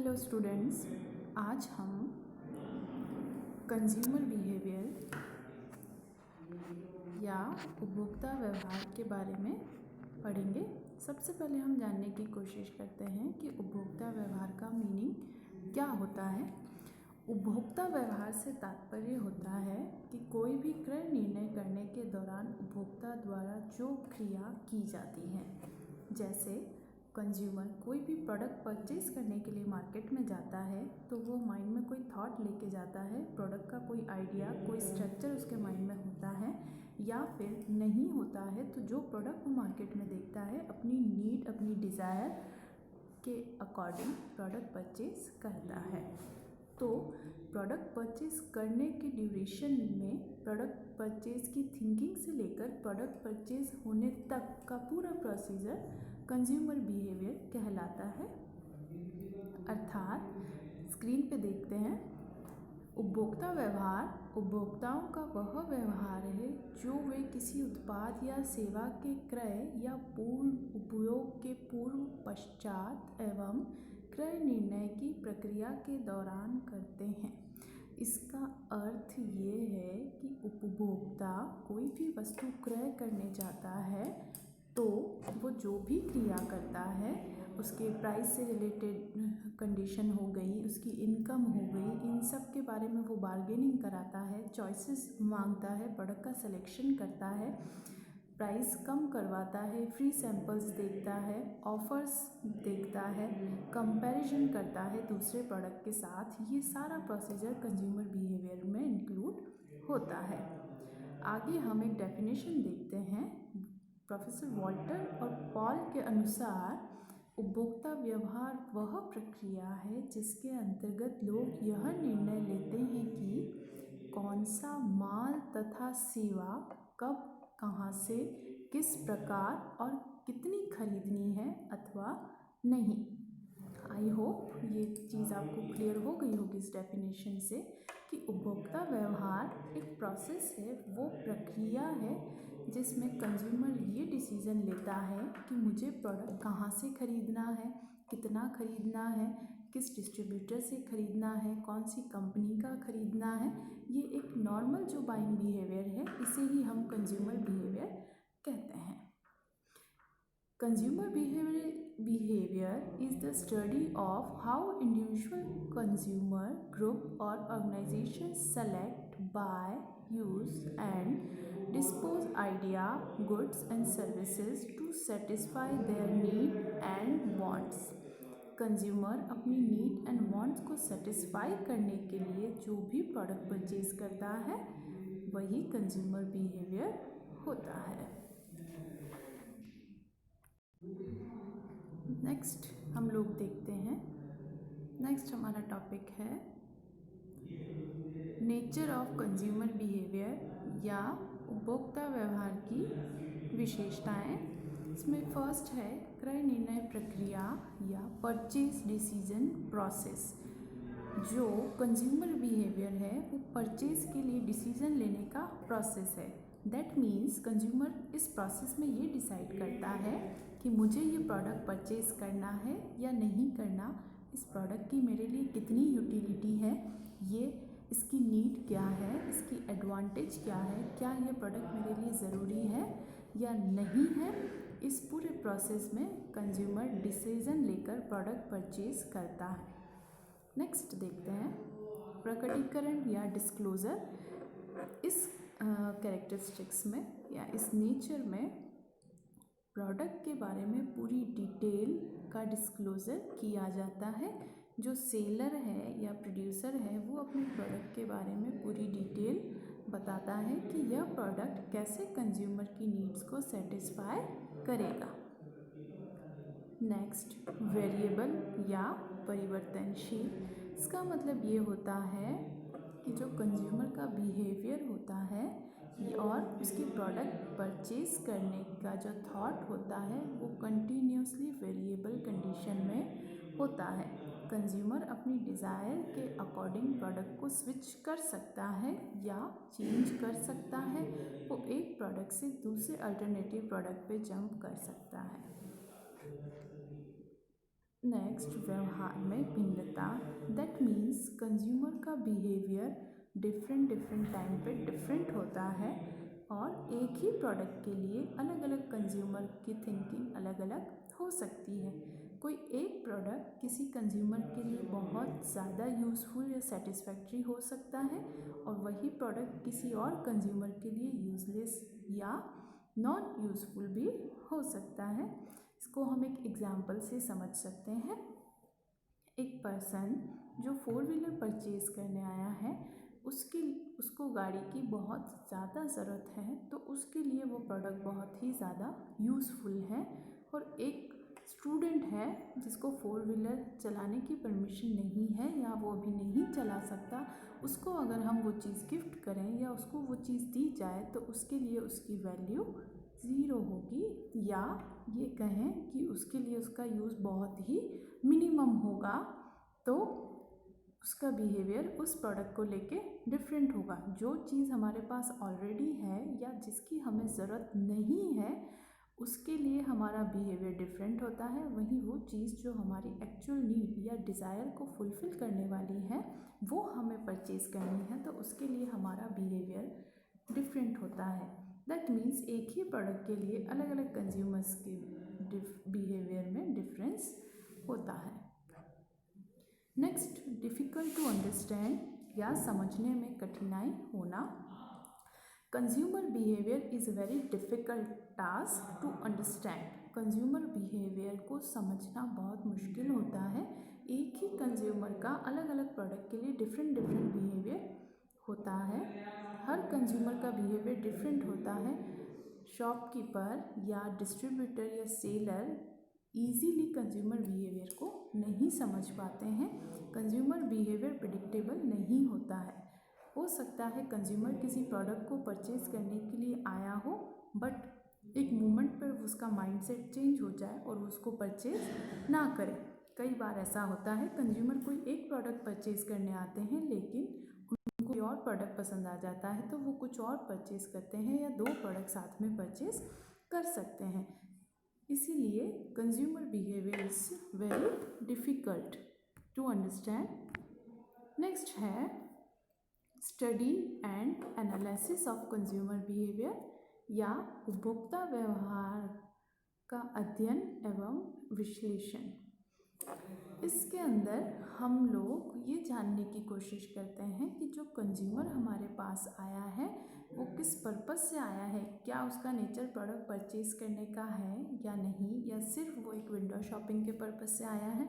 Hello students, आज हम consumer behaviour या उपभोक्ता व्यवहार के बारे में पढ़ेंगे। सबसे पहले हम जानने की कोशिश करते हैं कि उपभोक्ता व्यवहार का मीनिंग क्या होता है। उपभोक्ता व्यवहार से तात्पर्य होता है कि कोई भी क्रय निर्णय करने के दौरान उपभोक्ता द्वारा जो क्रिया की जाती है। जैसे कंज्यूमर कोई भी प्रोडक्ट परचेज करने के लिए मार्केट में जाता है तो वो माइंड में कोई थॉट लेके जाता है, प्रोडक्ट का कोई आइडिया, कोई स्ट्रक्चर उसके माइंड में होता है, या फिर नहीं होता है तो जो प्रोडक्ट वो मार्केट में देखता है अपनी नीड, अपनी डिज़ायर के अकॉर्डिंग प्रोडक्ट परचेज करता है। तो प्रोडक्ट परचेज करने के ड्यूरेशन में प्रोडक्ट परचेज की थिंकिंग से लेकर प्रोडक्ट परचेज होने तक का पूरा प्रोसीजर कंज्यूमर बिहेवियर कहलाता है। अर्थात स्क्रीन पे देखते हैं, उपभोक्ता व्यवहार उपभोक्ताओं का वह व्यवहार है जो वे किसी उत्पाद या सेवा के क्रय या पूर्ण उपयोग के पूर्व, पश्चात एवं क्रय निर्णय की प्रक्रिया के दौरान करते हैं। इसका अर्थ ये है कि उपभोक्ता कोई भी वस्तु क्रय करने जाता है तो वो जो भी क्रिया करता है, उसके प्राइस से रिलेटेड कंडीशन हो गई, उसकी इनकम हो गई, इन सब के बारे में वो बार्गेनिंग कराता है, चॉइसेस मांगता है, प्रोडक्ट का सिलेक्शन करता है, प्राइस कम करवाता है, फ्री सैंपल्स देखता है, ऑफर्स देखता है, कंपैरिजन करता है दूसरे प्रोडक्ट के साथ। ये सारा प्रोसीजर कंज्यूमर बिहेवियर में इंक्लूड होता है। आगे हम एक डेफिनेशन देखते हैं। प्रोफेसर वॉल्टर और पॉल के अनुसार उपभोक्ता व्यवहार वह प्रक्रिया है जिसके अंतर्गत लोग यह निर्णय लेते हैं कि कौन सा माल तथा सेवा कब, कहाँ से, किस प्रकार और कितनी खरीदनी है अथवा नहीं। आई होप ये चीज़ आपको क्लियर हो गई होगी इस डेफिनेशन से कि उपभोक्ता व्यवहार एक प्रोसेस है, वो प्रक्रिया है जिसमें कंज्यूमर ये डिसीज़न लेता है कि मुझे प्रोडक्ट कहाँ से ख़रीदना है, कितना ख़रीदना है, किस डिस्ट्रीब्यूटर से ख़रीदना है, कौन सी कंपनी का ख़रीदना है। ये एक नॉर्मल जो बाइंग बिहेवियर है, इसे ही हम कंज्यूमर बिहेवियर कहते हैं। Consumer behaviour is the study of how individual consumer group or organization select, buy, use and dispose idea, goods and services to satisfy their need and wants। Consumer अपनी need and wants को satisfy करने के लिए जो भी product purchase करता है वही कंज्यूमर बिहेवियर होता है। नेक्स्ट हम लोग देखते हैं, नेक्स्ट हमारा टॉपिक है नेचर ऑफ कंज्यूमर बिहेवियर या उपभोक्ता व्यवहार की विशेषताएं। इसमें फर्स्ट है क्रय निर्णय प्रक्रिया या परचेज डिसीजन प्रोसेस। जो कंज्यूमर बिहेवियर है वो परचेज के लिए डिसीजन लेने का प्रोसेस है। दैट मीन्स कंज्यूमर इस प्रोसेस में ये डिसाइड करता है कि मुझे ये प्रोडक्ट परचेज करना है या नहीं करना, इस प्रोडक्ट की मेरे लिए कितनी यूटिलिटी है, ये इसकी नीड क्या है, इसकी एडवांटेज क्या है, क्या ये प्रोडक्ट मेरे लिए ज़रूरी है या नहीं है। इस पूरे प्रोसेस में कंज्यूमर डिसीजन लेकर प्रोडक्ट परचेज करता है। नेक्स्ट देखते हैं प्रकटीकरण या डिस्क्लोज़र। इस कैरेक्टरिस्टिक्स में या इस नेचर में प्रोडक्ट के बारे में पूरी डिटेल का डिस्क्लोज़र किया जाता है। जो सेलर है या प्रोड्यूसर है वो अपने प्रोडक्ट के बारे में पूरी डिटेल बताता है कि यह प्रोडक्ट कैसे कंज्यूमर की नीड्स को सेटिस्फाई करेगा। नेक्स्ट वेरिएबल या परिवर्तनशील। इसका मतलब ये होता है कि जो कंज्यूमर का बिहेवियर होता है और उसकी प्रोडक्ट परचेज करने का जो थॉट होता है वो कंटिन्यूसली वेरिएबल कंडीशन में होता है। कंज्यूमर अपनी डिज़ायर के अकॉर्डिंग प्रोडक्ट को स्विच कर सकता है या चेंज कर सकता है, वो एक प्रोडक्ट से दूसरे अल्टरनेटिव प्रोडक्ट पे जंप कर सकता है। नेक्स्ट व्यवहार में भिन्नता। दैट मीन्स कंज्यूमर का बिहेवियर डिफरेंट टाइम पे डिफरेंट होता है और एक ही प्रोडक्ट के लिए अलग अलग कंज्यूमर की थिंकिंग अलग अलग हो सकती है। कोई एक प्रोडक्ट किसी कंज्यूमर के लिए बहुत ज़्यादा यूज़फुल या सेटिस्फैक्ट्री हो सकता है और वही प्रोडक्ट किसी और कंज्यूमर के लिए यूज़लेस या नॉन यूज़फुल भी हो सकता है। इसको हम एक एग्जांपल से समझ सकते हैं। एक पर्सन जो 4 व्हीलर परचेज़ करने आया है, उसको गाड़ी की बहुत ज़्यादा ज़रूरत है, तो उसके लिए वो प्रोडक्ट बहुत ही ज़्यादा यूज़फुल है। और एक स्टूडेंट है जिसको 4 व्हीलर चलाने की परमिशन नहीं है या वो अभी नहीं चला सकता, उसको अगर हम वो चीज़ गिफ्ट करें या उसको वो चीज़ दी जाए तो उसके लिए उसकी वैल्यू ज़ीरो होगी, या ये कहें कि उसके लिए उसका यूज़ बहुत ही मिनिमम होगा। तो उसका बिहेवियर उस प्रोडक्ट को लेके डिफरेंट होगा। जो चीज़ हमारे पास ऑलरेडी है या जिसकी हमें ज़रूरत नहीं है उसके लिए हमारा बिहेवियर डिफरेंट होता है, वहीं वो चीज़ जो हमारी एक्चुअल नीड या डिज़ायर को फुलफ़िल करने वाली है वो हमें परचेज़ करनी है, तो उसके लिए हमारा बिहेवियर डिफरेंट होता है। दैट मीन्स एक ही प्रोडक्ट के लिए अलग अलग कंज्यूमर्स के बिहेवियर में डिफरेंस होता है। नेक्स्ट, डिफ़िकल्ट टू अंडरस्टैंड या समझने में कठिनाई होना। Consumer behaviour is very difficult task to understand. Consumer behaviour को समझना बहुत मुश्किल होता है। एक ही कंज्यूमर का अलग अलग प्रोडक्ट के लिए डिफरेंट बिहेवियर होता है। हर कंज्यूमर का बिहेवियर डिफरेंट होता है। शॉपकीपर या डिस्ट्रीब्यूटर या सेलर ईजीली कंज्यूमर बिहेवियर को नहीं समझ पाते हैं। कंज्यूमर बिहेवियर प्रेडिक्टेबल नहीं होता है। हो सकता है कंज्यूमर किसी प्रोडक्ट को परचेज़ करने के लिए आया हो, बट एक मोमेंट पर उसका माइंडसेट चेंज हो जाए और उसको परचेज़ ना करे। कई बार ऐसा होता है कंज्यूमर कोई एक प्रोडक्ट परचेज़ करने आते हैं लेकिन उनको कोई और प्रोडक्ट पसंद आ जाता है तो वो कुछ और परचेज़ करते हैं या 2 प्रोडक्ट साथ में परचेज़ कर सकते हैं। इसीलिए consumer behaviour is very difficult to understand. Next है study and analysis of consumer behaviour या उपभोक्ता व्यवहार का अध्ययन एवं विश्लेषण। इसके अंदर हम लोग ये जानने की कोशिश करते हैं कि जो कंज्यूमर हमारे पास आया है वो किस पर्पस से आया है, क्या उसका नेचर प्रोडक्ट परचेज़ करने का है या नहीं, या सिर्फ वो एक विंडो शॉपिंग के पर्पस से आया है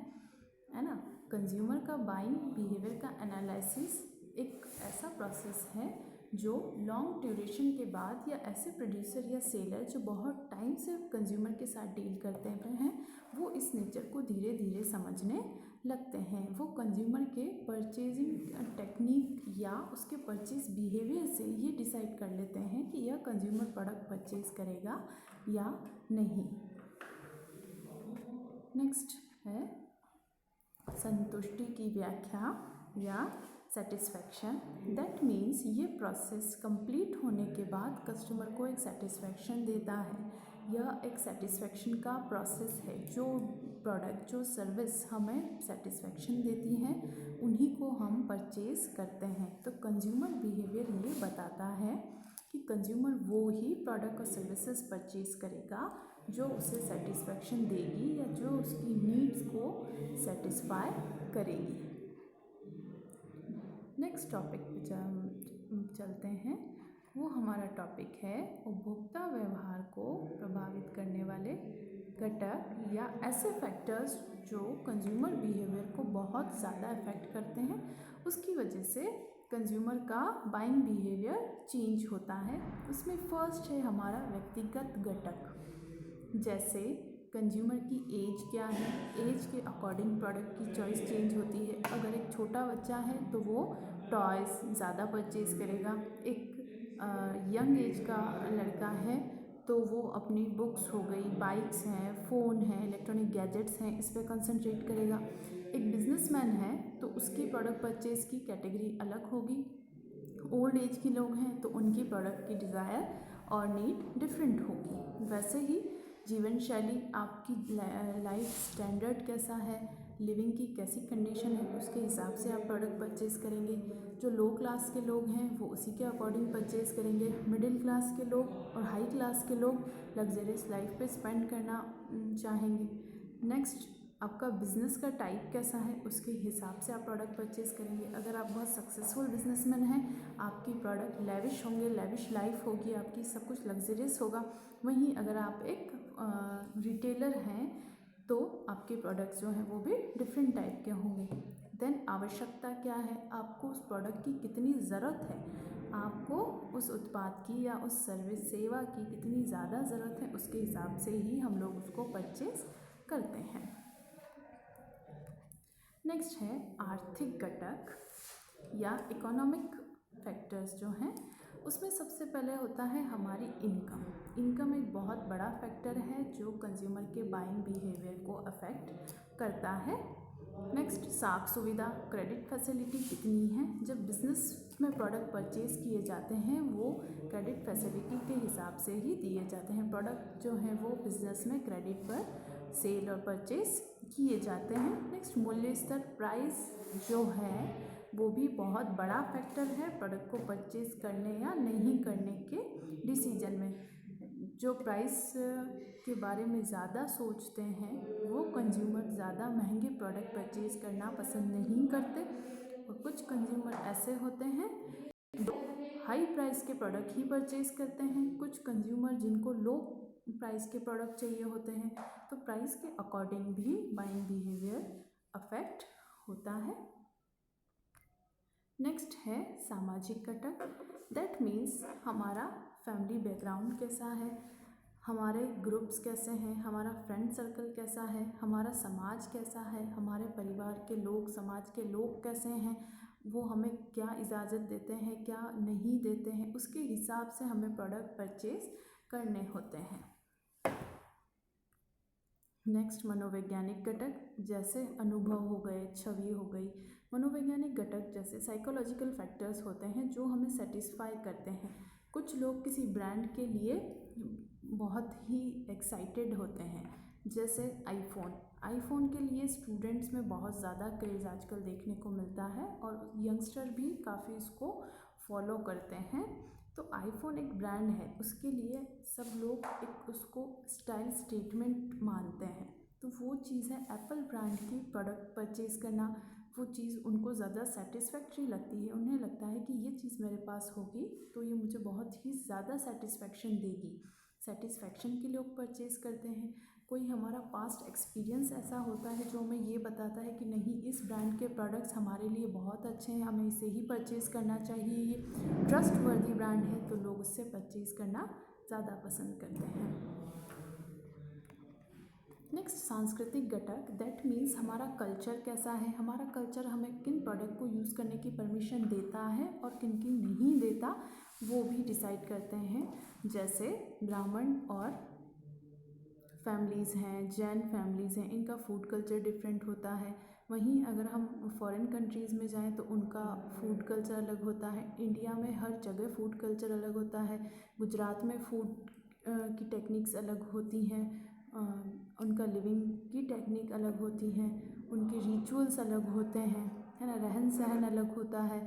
ना। कंज्यूमर का बाइंग बिहेवियर का एनालिसिस एक ऐसा प्रोसेस है जो लॉन्ग ड्यूरेशन के बाद या ऐसे प्रोड्यूसर या सेलर जो बहुत टाइम से कंज्यूमर के साथ डील करते हैं वो इस नेचर को धीरे धीरे समझने लगते हैं। वो कंज्यूमर के परचेजिंग टेक्निक या उसके परचेज बिहेवियर से ये डिसाइड कर लेते हैं कि यह कंज्यूमर प्रोडक्ट परचेज करेगा या नहीं। नेक्स्ट है संतुष्टि की व्याख्या या सेटिस्फैक्शन। दैट मीन्स ये प्रोसेस कंप्लीट होने के बाद कस्टमर को एक सेटिस्फैक्शन देता है। यह एक सेटिस्फैक्शन का प्रोसेस है। जो प्रोडक्ट जो सर्विस हमें सेटिस्फैक्शन देती हैं उन्हीं को हम परचेज़ करते हैं। तो कंज्यूमर बिहेवियर ये बताता है कि कंज्यूमर वो ही प्रोडक्ट और सर्विसेज परचेज़ करेगा जो उसे सेटिस्फैक्शन देगी या जो उसकी नीड्स को सेटिस्फाई करेगी। नेक्स्ट टॉपिक पे चलते हैं। वो हमारा टॉपिक है उपभोक्ता व्यवहार को प्रभावित करने वाले घटक या ऐसे फैक्टर्स जो कंज्यूमर बिहेवियर को बहुत ज़्यादा अफेक्ट करते हैं, उसकी वजह से कंज्यूमर का बाइंग बिहेवियर चेंज होता है। उसमें फर्स्ट है हमारा व्यक्तिगत घटक। जैसे कंज्यूमर की एज क्या है, एज के अकॉर्डिंग प्रोडक्ट की चॉइस चेंज होती है। अगर एक छोटा बच्चा है तो वो टॉयज़ ज़्यादा परचेज़ करेगा। एक यंग एज का लड़का है तो वो अपनी बुक्स हो गई, बाइक्स हैं, फ़ोन हैं, इलेक्ट्रॉनिक गैजेट्स हैं, इस पर कंसंट्रेट करेगा। एक बिजनेसमैन है तो उसकी प्रोडक्ट परचेज़ की कैटेगरी अलग होगी। ओल्ड एज के लोग हैं तो उनकी प्रोडक्ट की डिज़ायर और नीड डिफरेंट होगी। वैसे ही जीवन शैली, आपकी लाइफ स्टैंडर्ड कैसा है, लिविंग की कैसी कंडीशन है, उसके हिसाब से आप प्रोडक्ट परचेज़ करेंगे। जो लो क्लास के लोग हैं वो उसी के अकॉर्डिंग परचेज़ करेंगे। मिडिल क्लास के लोग और हाई क्लास के लोग लग्जरियस लाइफ पे स्पेंड करना चाहेंगे। नेक्स्ट, आपका बिज़नेस का टाइप कैसा है, उसके हिसाब से आप प्रोडक्ट परचेज़ करेंगे। अगर आप बहुत सक्सेसफुल बिजनेसमैन हैं, आपकी प्रोडक्ट लेविश होंगे, लेविश लाइफ होगी आपकी, सब कुछ लग्जरियस होगा। वहीं अगर आप एक रिटेलर हैं तो आपके प्रोडक्ट्स जो हैं वो भी डिफरेंट टाइप के होंगे। देन आवश्यकता क्या है, आपको उस प्रोडक्ट की कितनी ज़रूरत है, आपको उस उत्पाद की या उस सर्विस सेवा की कितनी ज़्यादा ज़रूरत है, उसके हिसाब से ही हम लोग उसको परचेज़ करते हैं। नेक्स्ट है आर्थिक घटक या इकोनॉमिक फैक्टर्स जो हैं, उसमें सबसे पहले होता है हमारी इनकम। इनकम एक बहुत बड़ा फैक्टर है जो कंज्यूमर के बाइंग बिहेवियर को अफेक्ट करता है। नेक्स्ट, साख सुविधा, क्रेडिट फैसिलिटी कितनी है। जब बिज़नेस में प्रोडक्ट परचेज़ किए जाते हैं वो क्रेडिट फैसिलिटी के हिसाब से ही दिए जाते हैं। प्रोडक्ट जो हैं वो बिज़नेस में क्रेडिट पर सेल और परचेज़ किए जाते हैं। नेक्स्ट, मूल्य स्तर, प्राइस जो है वो भी बहुत बड़ा फैक्टर है प्रोडक्ट को परचेज़ करने या नहीं करने के डिसीजन में। जो प्राइस के बारे में ज़्यादा सोचते हैं वो कंज्यूमर ज़्यादा महंगे प्रोडक्ट परचेज़ करना पसंद नहीं करते, और कुछ कंज्यूमर ऐसे होते हैं जो हाई प्राइस के प्रोडक्ट ही परचेज़ करते हैं। कुछ कंज्यूमर जिनको लो प्राइस के प्रोडक्ट चाहिए होते हैं, तो प्राइस के अकॉर्डिंग भी बाइंग बिहेवियर अफेक्ट होता है। नेक्स्ट है सामाजिक घटक। दैट मीन्स हमारा फैमिली बैकग्राउंड कैसा है, हमारे ग्रुप्स कैसे हैं, हमारा फ्रेंड सर्कल कैसा है, हमारा समाज कैसा है, हमारे परिवार के लोग, समाज के लोग कैसे हैं, वो हमें क्या इजाज़त देते हैं, क्या नहीं देते हैं, उसके हिसाब से हमें प्रोडक्ट परचेज़ करने होते हैं। नेक्स्ट, मनोवैज्ञानिक घटक, जैसे अनुभव हो गए, छवि हो गई। मनोवैज्ञानिक घटक जैसे साइकोलॉजिकल फैक्टर्स होते हैं जो हमें सेटिस्फाई करते हैं। कुछ लोग किसी ब्रांड के लिए बहुत ही एक्साइटेड होते हैं, जैसे आईफोन के लिए स्टूडेंट्स में बहुत ज़्यादा क्रेज़ आजकल देखने को मिलता है और यंगस्टर भी काफ़ी इसको फॉलो करते हैं। तो आईफोन एक ब्रांड है, उसके लिए सब लोग एक उसको स्टाइल स्टेटमेंट मानते हैं। तो वो चीज़ है एप्पल ब्रांड की प्रोडक्ट परचेज़ करना, वो चीज़ उनको ज़्यादा सेटिस्फैक्ट्री लगती है। उन्हें लगता है कि ये चीज़ मेरे पास होगी तो ये मुझे बहुत ही ज़्यादा सेटिस्फैक्शन देगी। सेटिस्फैक्शन के लोग परचेज़ करते हैं। कोई हमारा पास्ट एक्सपीरियंस ऐसा होता है जो हमें ये बताता है कि नहीं, इस ब्रांड के प्रोडक्ट्स हमारे लिए बहुत अच्छे हैं, हमें इसे ही परचेज़ करना चाहिए, ये ट्रस्टवर्दी ब्रांड है, तो लोग उससे परचेज़ करना ज़्यादा पसंद करते हैं। नेक्स्ट, सांस्कृतिक घटक। दैट मीन्स हमारा कल्चर कैसा है, हमारा कल्चर हमें किन प्रोडक्ट को यूज़ करने की परमिशन देता है और किन की नहीं देता, वो भी डिसाइड करते हैं। जैसे ब्राह्मण और फैमिलीज़ हैं, जैन फैमिलीज़ हैं, इनका फूड कल्चर डिफरेंट होता है। वहीं अगर हम फॉरेन कंट्रीज़ में जाएं तो उनका फूड कल्चर अलग होता है। इंडिया में हर जगह फूड कल्चर अलग होता है। गुजरात में फूड की टेक्निक्स अलग होती हैं, उनका लिविंग की टेक्निक अलग होती हैं, उनके रिचुअल्स अलग होते हैं, है ना, रहन सहन अलग होता है।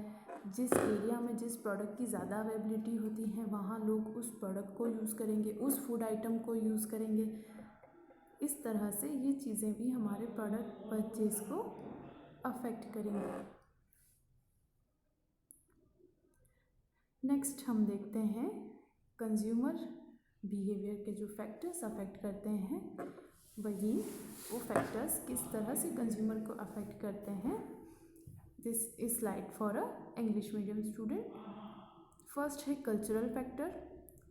जिस एरिया में जिस प्रोडक्ट की ज़्यादा अवेलेबिलिटी होती है वहाँ लोग उस प्रोडक्ट को यूज़ करेंगे, उस फूड आइटम को यूज़ करेंगे। इस तरह से ये चीज़ें भी हमारे प्रोडक्ट परचेज़ को अफेक्ट करेंगे। नेक्स्ट हम देखते हैं कंज्यूमर बिहेवियर के जो फैक्टर्स अफेक्ट करते हैं, वही वो फैक्टर्स किस तरह से कंज्यूमर को अफेक्ट करते हैं। This is slide for a English medium student. First है कल्चरल फैक्टर,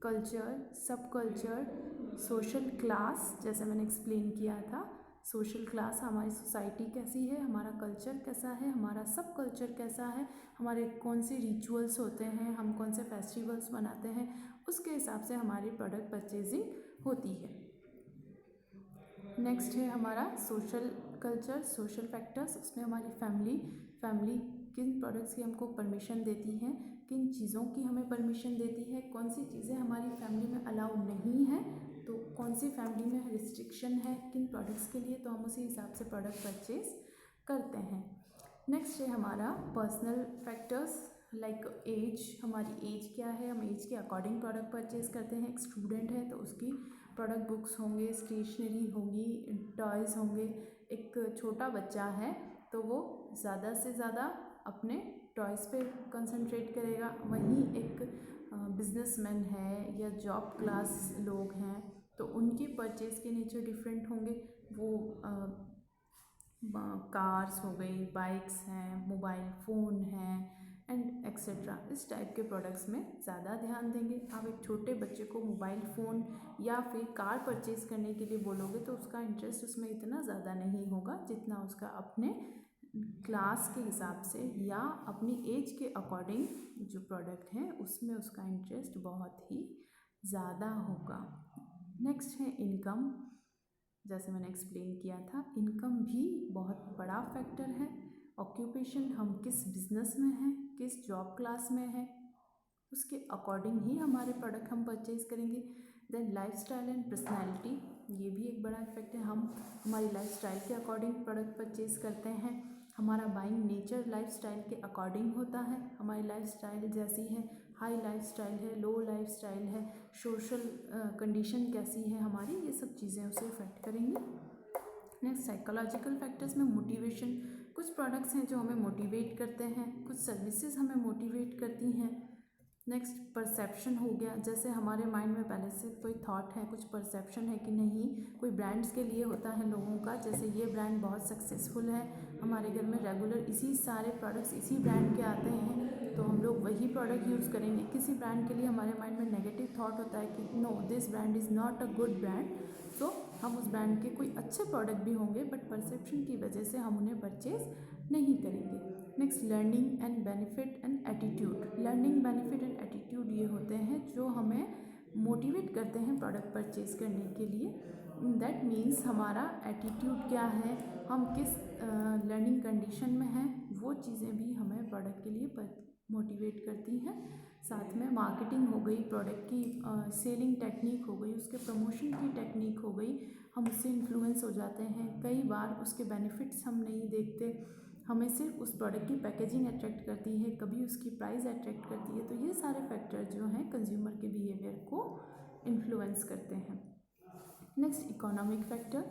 कल्चर, सब कल्चर, सोशल क्लास, जैसे मैंने एक्सप्लेन किया था। सोशल क्लास, हमारी सोसाइटी कैसी है, हमारा कल्चर कैसा है, हमारा सब कल्चर कैसा है, हमारे कौन से रिचुअल्स होते हैं, हम कौन से फेस्टिवल्स मनाते हैं, उसके हिसाब से हमारी प्रोडक्ट परचेजिंग होती है। नेक्स्ट है हमारा सोशल कल्चर, सोशल फैक्टर्स। उसमें हमारी फैमिली किन प्रोडक्ट्स की हमको परमिशन देती है, किन चीज़ों की हमें परमिशन देती है, कौन सी चीज़ें हमारी फैमिली में अलाउ नहीं है, तो कौन सी फैमिली में रिस्ट्रिक्शन है किन प्रोडक्ट्स के लिए, तो हम उसी हिसाब से प्रोडक्ट परचेज़ करते हैं। नेक्स्ट है हमारा पर्सनल फैक्टर्स लाइक एज। हमारी एज क्या है, हम एज के अकॉर्डिंग प्रोडक्ट परचेज करते हैं। एक स्टूडेंट है तो उसकी प्रोडक्ट बुक्स होंगे, स्टेशनरी होगी, टॉयज़ होंगे। एक छोटा बच्चा है तो वो ज़्यादा से ज़्यादा अपने टॉयज़ पे कंसंट्रेट करेगा। वहीं एक बिजनेसमैन है या जॉब क्लास लोग हैं तो उनकी परचेज़ के नेचर डिफरेंट होंगे। वो कार्स हो गई, बाइक्स हैं, मोबाइल फ़ोन हैं एंड एक्सेट्रा, इस टाइप के प्रोडक्ट्स में ज़्यादा ध्यान देंगे। आप एक छोटे बच्चे को मोबाइल फ़ोन या फिर कार परचेज़ करने के लिए बोलोगे तो उसका इंटरेस्ट उसमें इतना ज़्यादा नहीं होगा जितना उसका अपने क्लास के हिसाब से या अपनी एज के अकॉर्डिंग जो प्रोडक्ट है उसमें उसका इंटरेस्ट बहुत ही ज़्यादा होगा। नेक्स्ट है इनकम। जैसे मैंने एक्सप्लेन किया था, इनकम भी बहुत बड़ा फैक्टर है। ऑक्यूपेशन, हम किस बिजनेस में हैं, किस जॉब क्लास में हैं, उसके अकॉर्डिंग ही हमारे प्रोडक्ट हम परचेज़ करेंगे। देन लाइफस्टाइल एंड पर्सनैलिटी, ये भी एक बड़ा इफेक्ट है। हम हमारी लाइफस्टाइल के अकॉर्डिंग प्रोडक्ट परचेज़ करते हैं। हमारा बाइंग नेचर लाइफस्टाइल के अकॉर्डिंग होता है। हमारी लाइफस्टाइल जैसी है, हाई लाइफस्टाइल है, लो लाइफस्टाइल है, सोशल कंडीशन कैसी है हमारी, ये सब चीज़ें उसे इफेक्ट करेंगी। नेक्स्ट साइकोलॉजिकल फैक्टर्स में मोटिवेशन। कुछ प्रोडक्ट्स हैं जो हमें मोटिवेट करते हैं, कुछ सर्विसेज हमें मोटिवेट करती हैं। नेक्स्ट परसेप्शन हो गया, जैसे हमारे माइंड में पहले से कोई थॉट है, कुछ परसेप्शन है कि नहीं। कोई ब्रांड्स के लिए होता है लोगों का, जैसे ये ब्रांड बहुत सक्सेसफुल है, हमारे घर में रेगुलर इसी सारे प्रोडक्ट्स इसी ब्रांड के आते हैं तो हम लोग वही प्रोडक्ट यूज़ करेंगे। किसी ब्रांड के लिए हमारे माइंड में नेगेटिव थॉट होता है कि no this brand is not a good brand, तो हम उस ब्रांड के कोई अच्छे प्रोडक्ट भी होंगे बट परसेप्शन की वजह से हम उन्हें परचेज़ नहीं करेंगे। Next learning and benefit and attitude. Learning, benefit and attitude ये होते हैं जो हमें मोटिवेट करते हैं प्रोडक्ट परचेज़ करने के लिए। दैट मीन्स हमारा एटीट्यूड क्या है, हम किस लर्निंग कंडीशन में हैं, वो चीज़ें भी हमें प्रोडक्ट के लिए मोटिवेट करती हैं। साथ में मार्केटिंग हो गई, प्रोडक्ट की सेलिंग टेक्निक हो गई, उसके प्रमोशन की टेक्निक हो गई, हम उससे इन्फ्लुएंस हो जाते हैं। कई बार उसके बेनिफिट्स हम नहीं देखते, हमें सिर्फ उस प्रोडक्ट की पैकेजिंग अट्रैक्ट करती है, कभी उसकी प्राइस अट्रैक्ट करती है। तो ये सारे फैक्टर जो हैं कंज्यूमर के बिहेवियर को इन्फ्लुएंस करते हैं। Next economic factor.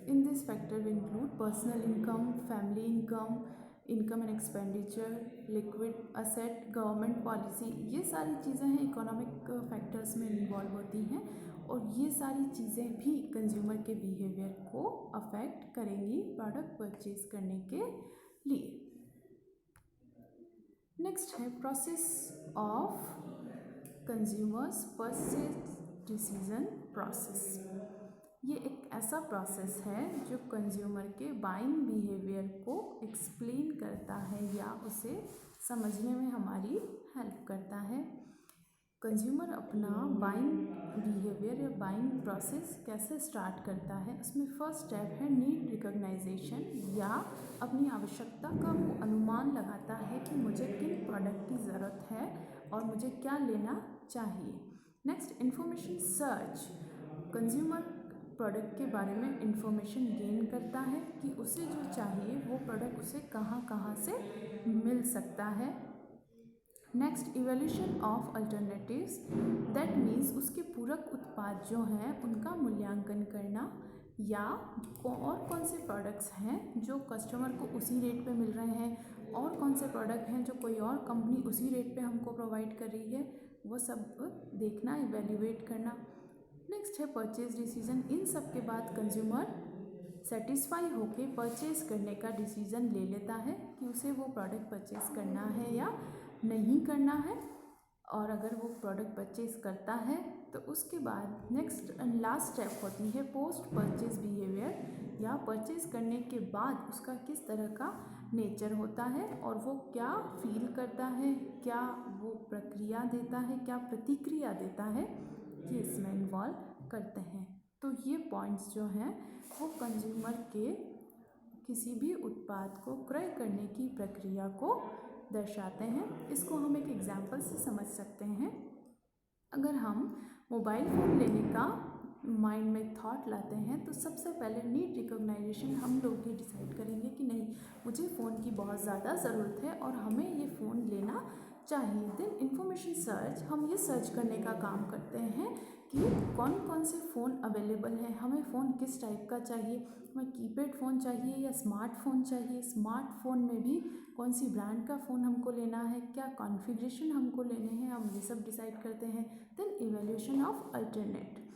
In this factor we include personal income, family income, income and expenditure, liquid asset, government policy, ये सारी चीज़ें हैं इकोनॉमिक फैक्टर्स में इन्वॉल्व होती हैं और ये सारी चीज़ें भी कंज्यूमर के बिहेवियर को अफेक्ट करेंगी प्रोडक्ट परचेज करने के लिए। नेक्स्ट है process of consumers purchase decision process. ये एक ऐसा प्रोसेस है जो कंज्यूमर के बाइंग बिहेवियर को एक्सप्लेन करता है या उसे समझने में हमारी हेल्प करता है। कंज्यूमर अपना बाइंग बिहेवियर या बाइंग प्रोसेस कैसे स्टार्ट करता है, उसमें फर्स्ट स्टेप है नीड रिकॉग्नाइजेशन, या अपनी आवश्यकता का वो अनुमान लगाता है कि मुझे किन प्रोडक्ट की ज़रूरत है और मुझे क्या लेना चाहिए। Next information search. Consumer product के बारे में इंफॉर्मेशन गेन करता है कि उसे जो चाहिए वो प्रोडक्ट उसे कहाँ कहाँ से मिल सकता है। Next evaluation of alternatives, that means उसके पूरक उत्पाद जो हैं उनका मूल्यांकन करना, या और कौन से प्रोडक्ट्स हैं जो कस्टमर को उसी रेट पे मिल रहे हैं और कौन से प्रोडक्ट हैं जो कोई और कंपनी उसी रेट पे हमको प्रोवाइड कर रही है, वो सब देखना, इवैल्यूएट करना। नेक्स्ट है परचेज डिसीजन। इन सब के बाद कंज्यूमर सेटिस्फाई होके परचेज़ करने का डिसीज़न ले लेता है कि उसे वो प्रोडक्ट परचेज़ करना है या नहीं करना है, और अगर वो प्रोडक्ट परचेज़ करता है तो उसके बाद नेक्स्ट एंड लास्ट स्टेप होती है पोस्ट परचेज़ बिहेवियर, या परचेज़ करने के बाद उसका किस तरह का नेचर होता है और वो क्या फील करता है, क्या वो प्रक्रिया देता है, क्या प्रतिक्रिया देता है, ये इसमें इन्वॉल्व करते हैं। तो ये पॉइंट्स जो हैं वो कंज्यूमर के किसी भी उत्पाद को क्रय करने की प्रक्रिया को दर्शाते हैं। इसको हम एक एग्जाम्पल से समझ सकते हैं। अगर हम मोबाइल फ़ोन लेने का माइंड में थॉट लाते हैं तो सबसे पहले नीड रिकॉग्नाइजेशन हम लोग ये डिसाइड करेंगे कि नहीं, मुझे फ़ोन की बहुत ज़्यादा ज़रूरत है और हमें ये फ़ोन लेना चाहिए। देन इंफॉर्मेशन सर्च, हम ये सर्च करने का काम करते हैं कि कौन कौन से फ़ोन अवेलेबल हैं, हमें फ़ोन किस टाइप का चाहिए, हमें कीपैड फ़ोन चाहिए या स्मार्टफोन चाहिए, स्मार्टफोन में भी कौन सी ब्रांड का फ़ोन हमको लेना है, क्या कॉन्फ़िगरेशन हमको लेने हैं, हम ये सब डिसाइड करते हैं। Then evaluation of alternate.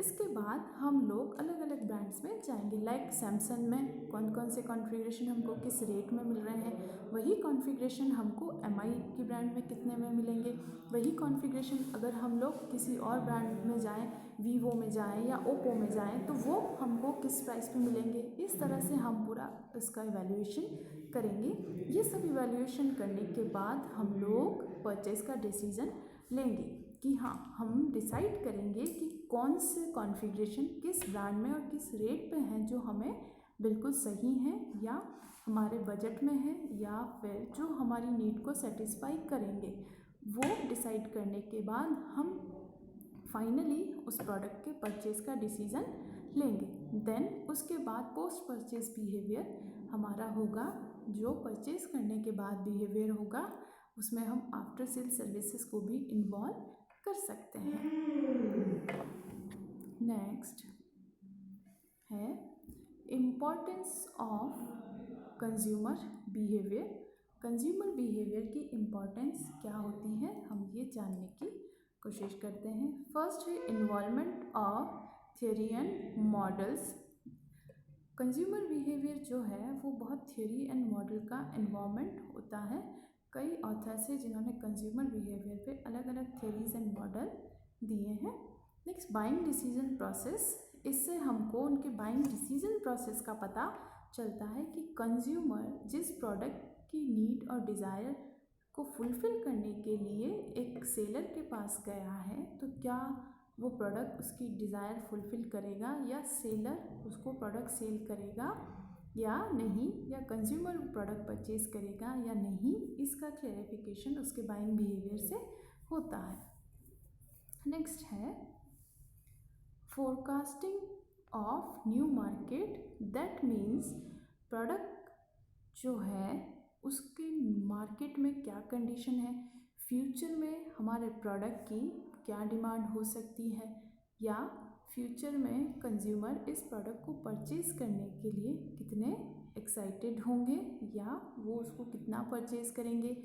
इसके बाद हम लोग अलग अलग ब्रांड्स में जाएंगे। लाइक सैमसंग में कौन कौन से कॉन्फ़िगरेशन हमको किस रेट में मिल रहे हैं, वही कॉन्फ़िगरेशन हमको एमआई की ब्रांड में कितने में मिलेंगे, वही कॉन्फ़िगरेशन अगर हम लोग किसी और ब्रांड में जाएं, वीवो में जाएं या ओप्पो में जाएं, तो वो हमको किस प्राइस पे मिलेंगे। इस तरह से हम पूरा इसका इवैल्यूएशन करेंगे। ये सब इवैल्यूएशन करने के बाद हम लोग परचेज़ का डिसीज़न लेंगे कि हाँ, हम डिसाइड करेंगे कि कौन से कॉन्फ़िगरेशन किस ब्रांड में और किस रेट पे हैं जो हमें बिल्कुल सही हैं या हमारे बजट में है या फिर जो हमारी नीड को सेटिस्फाई करेंगे। वो डिसाइड करने के बाद हम फाइनली उस प्रोडक्ट के परचेज़ का डिसीज़न लेंगे। देन उसके बाद पोस्ट परचेज़ बिहेवियर हमारा होगा। जो परचेज़ करने के बाद बिहेवियर होगा उसमें हम आफ्टर सेल सर्विसेज को भी इन्वॉल्व कर सकते हैं। नेक्स्ट है importance of consumer behaviour. Consumer behaviour की इम्पोर्टेंस क्या होती है, हम ये जानने की कोशिश करते हैं। फर्स्ट है involvement of theory and models. Consumer behaviour जो है वो बहुत थियोरी एंड मॉडल का इन्वॉल्वमेंट होता है। कई ऑथर्स हैं जिन्होंने कंज्यूमर बिहेवियर पे अलग अलग थियोरीज एंड मॉडल दिए हैं। Next buying decision process. इससे हमको उनके बाइंग डिसीजन प्रोसेस का पता चलता है कि कंज्यूमर जिस प्रोडक्ट की नीड और डिज़ायर को फुलफ़िल करने के लिए एक सेलर के पास गया है तो क्या वो प्रोडक्ट उसकी डिज़ायर फुलफ़िल करेगा या सेलर उसको प्रोडक्ट सेल करेगा या नहीं, या कंज्यूमर प्रोडक्ट परचेज़ करेगा या नहीं, इसका क्लैरिफिकेशन उसके बाइंग बिहेवियर से होता है। नेक्स्ट है forecasting of new market. That means product जो है उसके मार्केट में क्या कंडीशन है, फ्यूचर में हमारे प्रोडक्ट की क्या डिमांड हो सकती है, या फ्यूचर में कंज्यूमर इस प्रोडक्ट को परचेज़ करने के लिए कितने एक्साइटेड होंगे या वो उसको कितना परचेज़ करेंगे,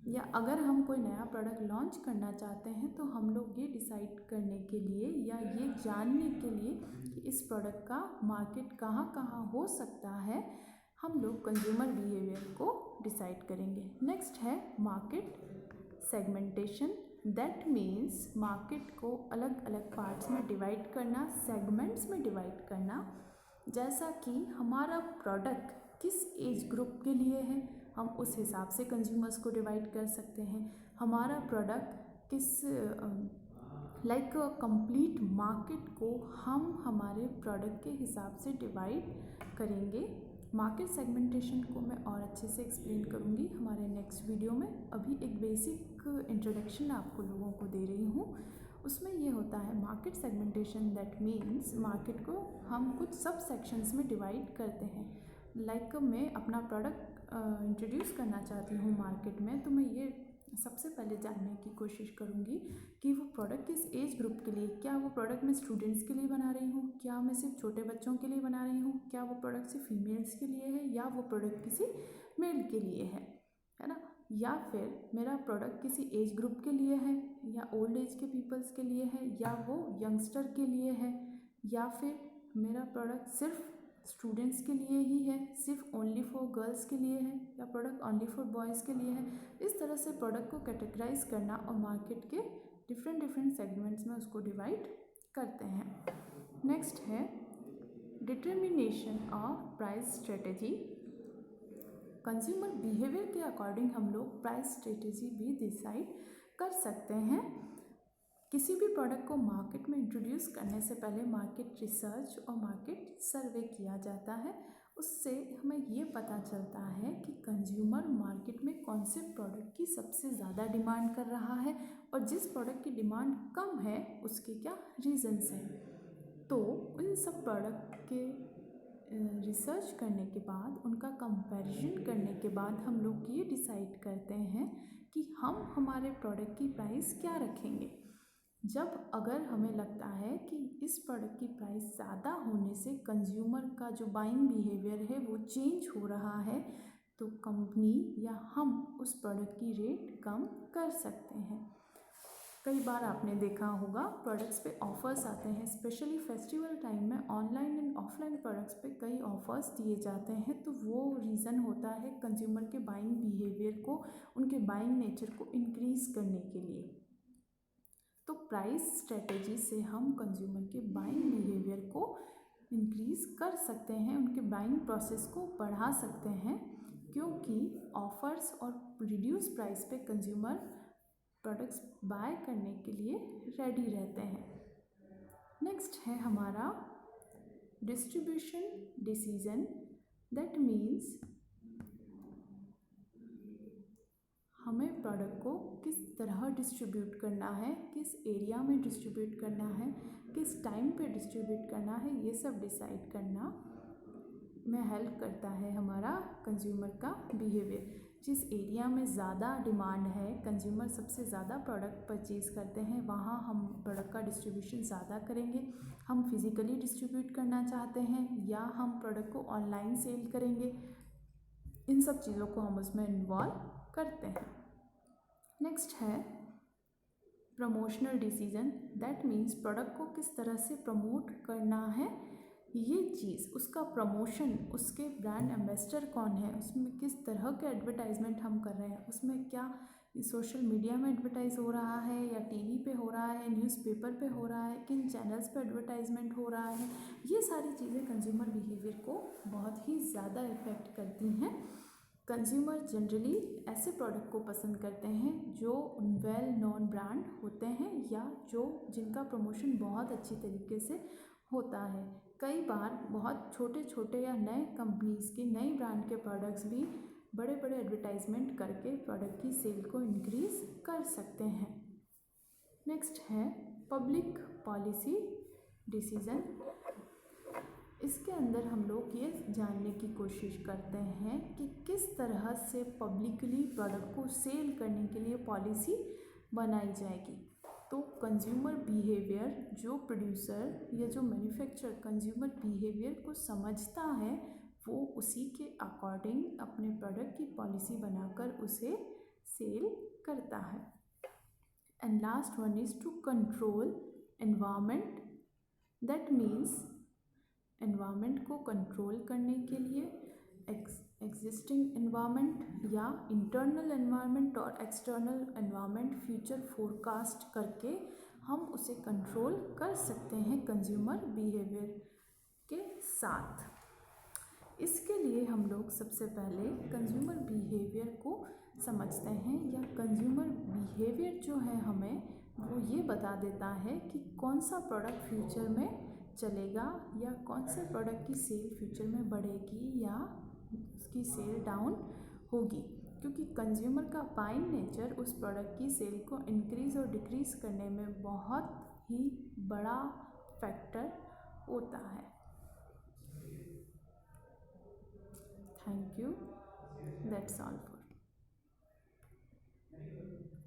या अगर हम कोई नया प्रोडक्ट लॉन्च करना चाहते हैं तो हम लोग ये डिसाइड करने के लिए या ये जानने के लिए कि इस प्रोडक्ट का मार्केट कहाँ कहाँ हो सकता है, हम लोग कंज्यूमर बिहेवियर को डिसाइड करेंगे। नेक्स्ट है market segmentation. That means market को अलग अलग पार्ट्स में डिवाइड करना, सेगमेंट्स में डिवाइड करना। जैसा कि हमारा प्रोडक्ट किस एज ग्रुप के लिए है हम उस हिसाब से कंज्यूमर्स को डिवाइड कर सकते हैं। हमारा प्रोडक्ट किस लाइक कंप्लीट मार्केट को हम हमारे प्रोडक्ट के हिसाब से डिवाइड करेंगे। मार्केट सेगमेंटेशन को मैं और अच्छे से एक्सप्लेन करूँगी हमारे नेक्स्ट वीडियो में। अभी एक बेसिक इंट्रोडक्शन आपको लोगों को दे रही हूँ। उसमें ये होता है market segmentation. That means market को हम कुछ सब सेक्शंस में डिवाइड करते हैं। लाइक मैं अपना प्रोडक्ट इंट्रोड्यूस करना चाहती हूँ मार्केट में, तो मैं ये सबसे पहले जानने की कोशिश करूँगी कि वो प्रोडक्ट किस एज ग्रुप के लिए, क्या वो प्रोडक्ट मैं स्टूडेंट्स के लिए बना रही हूँ, क्या मैं सिर्फ छोटे बच्चों के लिए बना रही हूँ, क्या वो प्रोडक्ट सिर्फ फीमेल्स के लिए है या वो प्रोडक्ट किसी मेल के लिए है ना, या फिर मेरा प्रोडक्ट किसी एज ग्रुप के लिए है या ओल्ड एज के पीपल्स के लिए है या वो यंगस्टर के लिए है, या फिर मेरा प्रोडक्ट सिर्फ स्टूडेंट्स के लिए ही है, सिर्फ ओनली फॉर गर्ल्स के लिए है, या प्रोडक्ट ओनली फॉर बॉयज़ के लिए है। इस तरह से प्रोडक्ट को कैटेगराइज करना और मार्केट के डिफरेंट सेगमेंट्स में उसको डिवाइड करते हैं। नेक्स्ट है determination of price strategy. Consumer behaviour के अकॉर्डिंग हम लोग प्राइस स्ट्रेटेजी भी डिसाइड कर सकते हैं। किसी भी प्रोडक्ट को मार्केट में इंट्रोड्यूस करने से पहले मार्केट रिसर्च और मार्केट सर्वे किया जाता है। उससे हमें ये पता चलता है कि कंज्यूमर मार्केट में कौन से प्रोडक्ट की सबसे ज़्यादा डिमांड कर रहा है और जिस प्रोडक्ट की डिमांड कम है उसके क्या रीज़न्स हैं। तो उन सब प्रोडक्ट के रिसर्च करने के बाद, उनका कंपैरिजन करने के बाद हम लोग ये डिसाइड करते हैं कि हम हमारे प्रोडक्ट की प्राइस क्या रखेंगे। जब अगर हमें लगता है कि इस प्रोडक्ट की प्राइस ज़्यादा होने से कंज्यूमर का जो बाइंग बिहेवियर है वो चेंज हो रहा है, तो कंपनी या हम उस प्रोडक्ट की रेट कम कर सकते हैं। कई बार आपने देखा होगा प्रोडक्ट्स पे ऑफ़र्स आते हैं, स्पेशली फेस्टिवल टाइम में ऑनलाइन एंड ऑफलाइन प्रोडक्ट्स पे कई ऑफ़र्स दिए जाते हैं। तो वो रीज़न होता है कंज्यूमर के बाइंग बिहेवियर को, उनके बाइंग नेचर को इंक्रीज़ करने के लिए। तो प्राइस स्ट्रेटेजी से हम कंज्यूमर के बाइंग बिहेवियर को इंक्रीज़ कर सकते हैं, उनके बाइंग प्रोसेस को बढ़ा सकते हैं, क्योंकि ऑफ़र्स और रिड्यूस प्राइस पे कंज्यूमर प्रोडक्ट्स बाय करने के लिए रेडी रहते हैं। नेक्स्ट है हमारा डिस्ट्रीब्यूशन डिसीजन। दैट मीन्स हमें प्रोडक्ट को किस तरह डिस्ट्रीब्यूट करना है, किस एरिया में डिस्ट्रीब्यूट करना है, किस टाइम पे डिस्ट्रीब्यूट करना है, ये सब डिसाइड करना में हेल्प करता है हमारा कंज्यूमर का बिहेवियर। जिस एरिया में ज़्यादा डिमांड है, कंज्यूमर सबसे ज़्यादा प्रोडक्ट परचेज़ करते हैं, वहाँ हम प्रोडक्ट का डिस्ट्रीब्यूशन ज़्यादा करेंगे। हम फिज़िकली डिस्ट्रीब्यूट करना चाहते हैं या हम प्रोडक्ट को ऑनलाइन सेल करेंगे, इन सब चीज़ों को हम उसमें इन्वॉल्व करते हैं। नेक्स्ट है promotional decision. That means product को किस तरह से प्रमोट करना है, ये चीज़, उसका प्रमोशन, उसके ब्रांड एम्बेसडर कौन है, उसमें किस तरह के एडवर्टाइजमेंट हम कर रहे हैं, उसमें क्या सोशल मीडिया में एडवर्टाइज़ हो रहा है या टीवी पे हो रहा है, न्यूज़पेपर पे हो रहा है, किन चैनल्स पे एडवर्टाइजमेंट हो रहा है। ये सारी चीज़ें कंज्यूमर बिहेवियर को बहुत ही ज़्यादा इफ़ेक्ट करती हैं। कंज्यूमर जनरली ऐसे प्रोडक्ट को पसंद करते हैं जो वेल नोन ब्रांड होते हैं या जिनका प्रमोशन बहुत अच्छी तरीके से होता है। कई बार बहुत छोटे छोटे या नए कंपनीज़ के नई ब्रांड के प्रोडक्ट्स भी बड़े बड़े एडवर्टाइजमेंट करके प्रोडक्ट की सेल को इंक्रीज़ कर सकते हैं। नेक्स्ट है पब्लिक पॉलिसी डिसीज़न। इसके अंदर हम लोग ये जानने की कोशिश करते हैं कि किस तरह से पब्लिकली प्रोडक्ट को सेल करने के लिए पॉलिसी बनाई जाएगी। तो कंज्यूमर बिहेवियर, जो प्रोड्यूसर या जो मैन्युफैक्चरर कंज्यूमर बिहेवियर को समझता है, वो उसी के अकॉर्डिंग अपने प्रोडक्ट की पॉलिसी बनाकर उसे सेल करता है। And last one is to control environment. That means environment को कंट्रोल करने के लिए एग्जिस्टिंग एनवायरनमेंट या इंटरनल एनवायरनमेंट और एक्सटर्नल एनवायरनमेंट फ्यूचर फोरकास्ट करके हम उसे कंट्रोल कर सकते हैं कंज्यूमर बिहेवियर के साथ। इसके लिए हम लोग सबसे पहले कंज्यूमर बिहेवियर को समझते हैं, या कंज्यूमर बिहेवियर जो है हमें वो ये बता देता है कि कौन सा प्रोडक्ट फ्यूचर में चलेगा या कौन से प्रोडक्ट की सेल फ्यूचर में बढ़ेगी या उसकी सेल डाउन होगी, क्योंकि कंज्यूमर का बाइंग नेचर उस प्रोडक्ट की सेल को इंक्रीज़ और डिक्रीज़ करने में बहुत ही बड़ा फैक्टर होता है। Thank you, that's all.